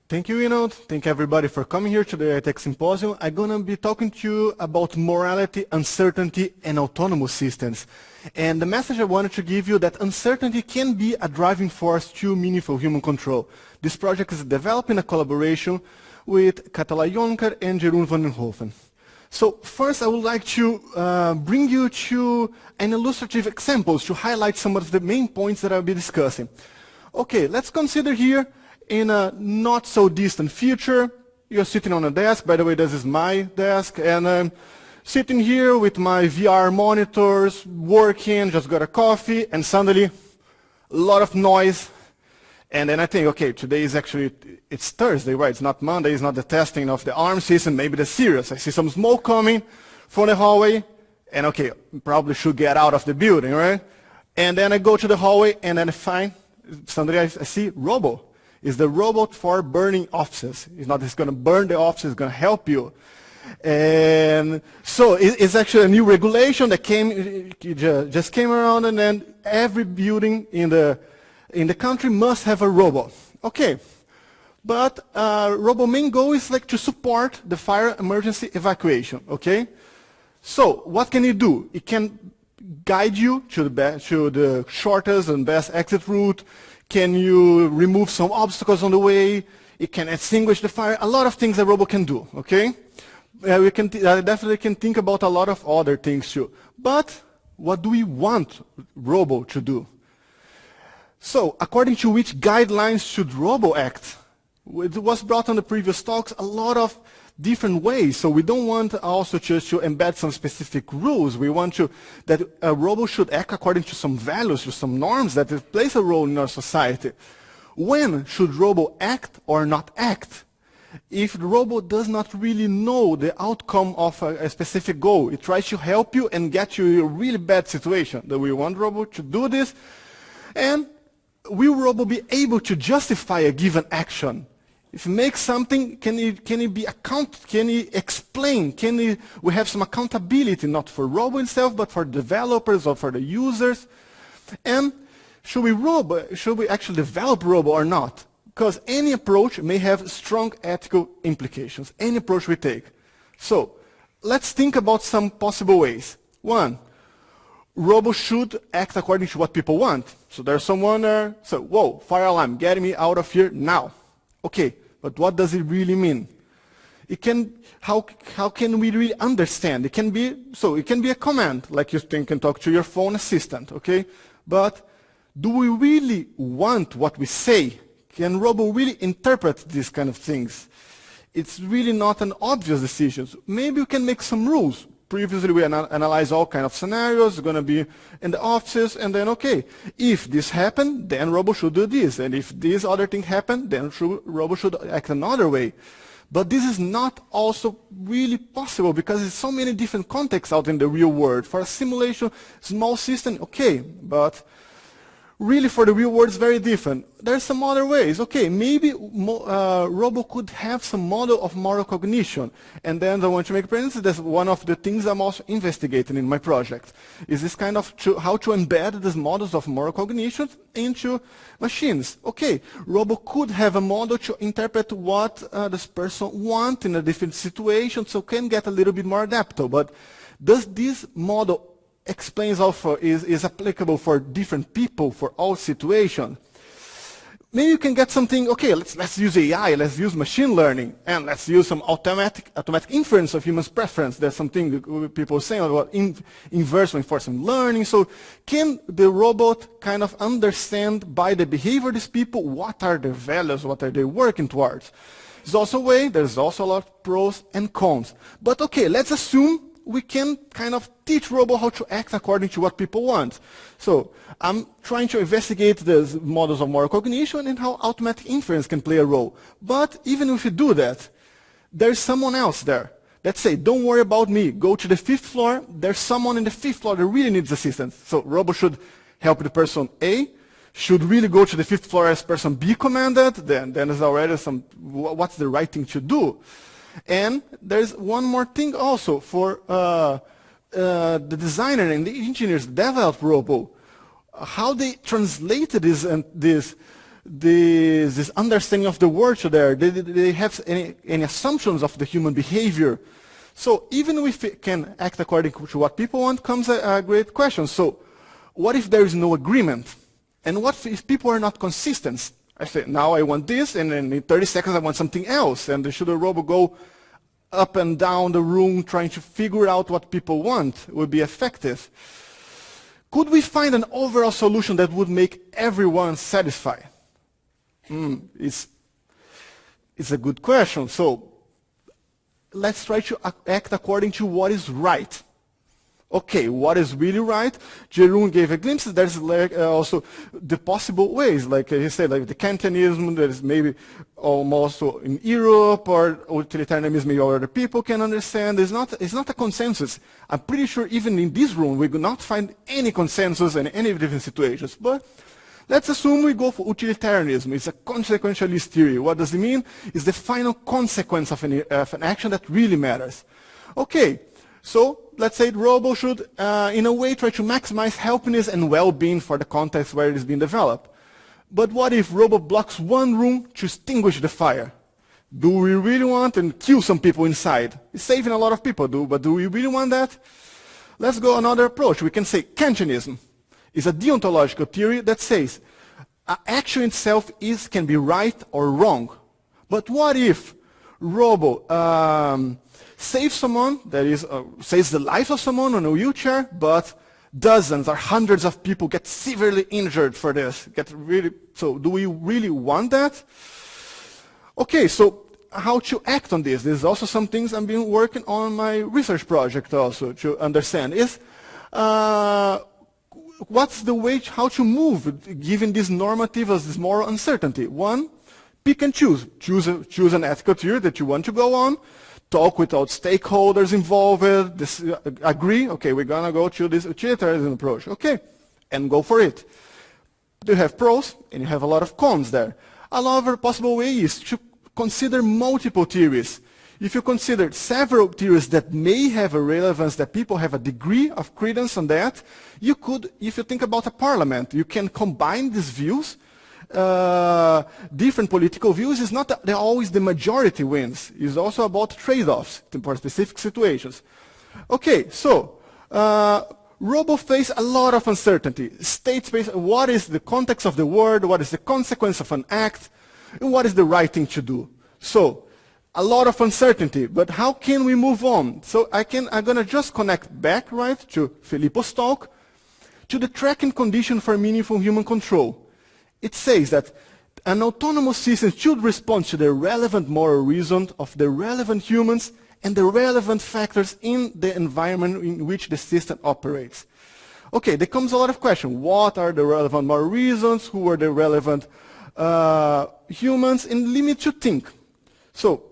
Thank you, Inold. Thank everybody for coming here to the AiTech Symposium. I'm going to be talking to you about morality, uncertainty, and autonomous systems. And the message I wanted to give you that uncertainty can be a driving force to meaningful human control. This project is developed in a collaboration with Katala Jonker and Jeroen van den Hoven. So first I would like to bring you to an illustrative examples to highlight some of the main points that I'll be discussing. Okay, let's consider here in a not so distant future, you're sitting on a desk. By the way, this is my desk, and I'm sitting here with my VR monitors, working, just got a coffee, and suddenly a lot of noise. And then I think, okay, today is actually, it's Thursday, right? It's not Monday, it's not the testing of the ARM system, maybe the serious. I see some smoke coming from the hallway, and okay, probably should get out of the building, right? And then I go to the hallway, and then I find, suddenly I see Robo. Is the robot for burning offices. It's not it's going to burn the office, it's going to help you. And so it's actually a new regulation that just came around, and then every building in the country must have a robot. Okay, but robot main goal is like to support the fire emergency evacuation. Okay, so what can it do? It can guide you to the shortest and best exit route. Can you remove some obstacles on the way? It can extinguish the fire. A lot of things a robot can do, okay? We can definitely can think about a lot of other things too. But what do we want robot to do? So, according to which guidelines should robot act? It was brought on the previous talks a lot of different ways. So we don't want also just to embed some specific rules. We want that a robot should act according to some values, to some norms that plays a role in our society. When should robot act or not act? If the robot does not really know the outcome of a specific goal, it tries to help you and get you in a really bad situation. Do we want robot to do this? And will robot be able to justify a given action? If you make something, can it explain? We have some accountability, not for robot itself, but for developers or for the users? And should we actually develop robot or not? Because any approach may have strong ethical implications, any approach we take. So let's think about some possible ways. One, robots should act according to what people want. So there's someone there, so whoa, fire alarm, get me out of here now. Okay, but what does it really mean? How can we really understand? It can be a command, like you can talk to your phone assistant, okay? But do we really want what we say? Can robot really interpret these kind of things? It's really not an obvious decision. Maybe we can make some rules. Previously, we analyzed all kinds of scenarios. It's going to be in the offices, and then, okay, if this happened, then robot should do this. And if this other thing happened, then robot should act another way. But this is not also really possible because there's so many different contexts out in the real world. For a simulation, small system, okay, but really for the real world it's very different. There's some other ways. Okay, maybe robot could have some model of moral cognition. And then I want to make presence. That's one of the things I'm also investigating in my project. Is this kind of how to embed these models of moral cognition into machines. Okay, robot could have a model to interpret what this person wants in a different situation, so can get a little bit more adaptable. But does this model explains also is applicable for different people, for all situations? Maybe you can get something, okay, let's use AI, let's use machine learning, and let's use some automatic inference of human preference. There's something people saying about inverse reinforcement learning. So can the robot kind of understand by the behavior of these people what are their values, what are they working towards? There's also a way, there's also a lot of pros and cons. But okay, let's assume we can kind of teach robot how to act according to what people want. So I'm trying to investigate the models of moral cognition and how automatic inference can play a role. But even if you do that, there's someone else there. Let's say, don't worry about me, go to the 5th floor, there's someone in the 5th floor that really needs assistance. So robot should help the person A, should really go to the 5th floor as person B commanded, then there's already what's the right thing to do. And there's one more thing also for the designer and the engineers that developed robo, how they translated this this understanding of the world there. They have any assumptions of the human behavior. So even if we can act according to what people want, comes a great question. So what if there is no agreement? And what if people are not consistent? I say, now I want this, and then in 30 seconds I want something else. And should a robot go up and down the room trying to figure out what people want? Would be effective. Could we find an overall solution that would make everyone satisfied? It's a good question. So let's try to act according to what is right. Okay, what is really right? Jeroen gave a glimpse. There's also the possible ways, like he said, like the Kantianism that is maybe almost in Europe, or utilitarianism maybe other people can understand. It's not a consensus. I'm pretty sure even in this room we will not find any consensus in any different situations. But let's assume we go for utilitarianism. It's a consequentialist theory. What does it mean? It's the final consequence of an action that really matters. Okay, so let's say the robot should, in a way, try to maximize happiness and well-being for the context where it is being developed. But what if robot blocks one room to extinguish the fire? Do we really want and kill some people inside? It's saving a lot of people, but do we really want that? Let's go another approach. We can say Kantianism is a deontological theory that says action itself can be right or wrong. But what if robot saves someone, that is, saves the life of someone on a wheelchair, but dozens or hundreds of people get severely injured for this? So do we really want that? Okay, so how to act on this? There's also some things I've been working on my research project also to understand is what's the way, how to move given this normative as this moral uncertainty. One, pick and choose. Choose an ethical theory that you want to go on. Talk with all stakeholders involved, agree, okay, we're going to go to this utilitarian approach, okay, and go for it. You have pros, and you have a lot of cons there. Another possible way is to consider multiple theories. If you consider several theories that may have a relevance, that people have a degree of credence on that, you could, if you think about a parliament, you can combine these views. Different political views is not that always the majority wins. It's also about trade-offs for specific situations. Okay, so robots face a lot of uncertainty. State space, what is the context of the word? What is the consequence of an act? And what is the right thing to do? So a lot of uncertainty, but how can we move on? So I'm going to just connect back, right, to Filippo's talk, to the tracking condition for meaningful human control. It says that an autonomous system should respond to the relevant moral reason of the relevant humans and the relevant factors in the environment in which the system operates. Okay, there comes a lot of questions. What are the relevant moral reasons? Who are the relevant humans? And limit to think. So,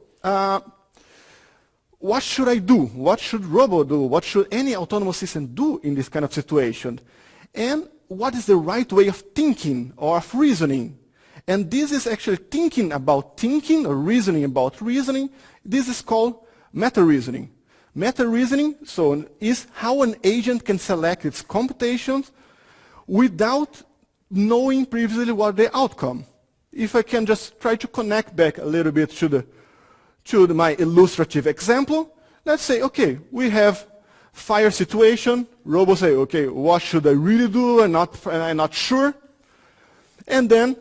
what should I do? What should robot do? What should any autonomous system do in this kind of situation? And what is the right way of thinking or of reasoning? And this is actually thinking about thinking or reasoning about reasoning. This is called meta-reasoning. Meta-reasoning, so, is how an agent can select its computations without knowing previously what the outcome. If I can just try to connect back a little bit to my illustrative example, let's say, okay, we have fire situation. Robots say, okay, what should I really do? I'm not sure. And then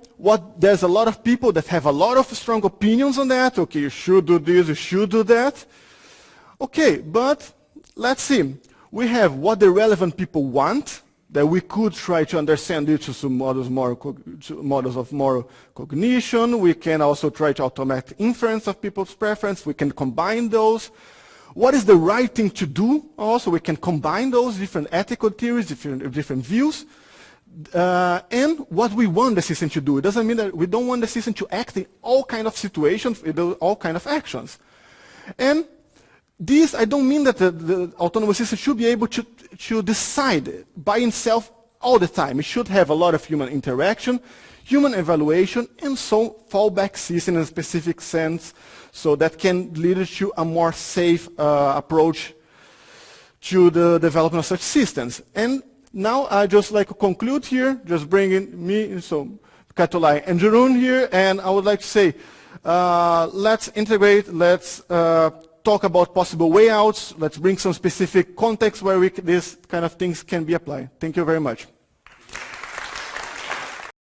there's a lot of people that have a lot of strong opinions on that. Okay, you should do this, you should do that. Okay, but let's see. We have what the relevant people want, that we could try to understand due to some models of moral cognition. We can also try to automate inference of people's preference. We can combine those. What is the right thing to do? Also, we can combine those different ethical theories, different views, and what we want the system to do. It doesn't mean that we don't want the system to act in all kind of situations, all kind of actions. And this, I don't mean that the autonomous system should be able to decide by itself all the time. It should have a lot of human interaction, human evaluation, and so fallback system in a specific sense, so that can lead to a more safe approach to the development of such systems. And now I just like to conclude here, just bringing me, so Katolai and Jeroen here, and I would like to say, let's integrate, let's talk about possible way outs, let's bring some specific context where these kind of things can be applied. Thank you very much.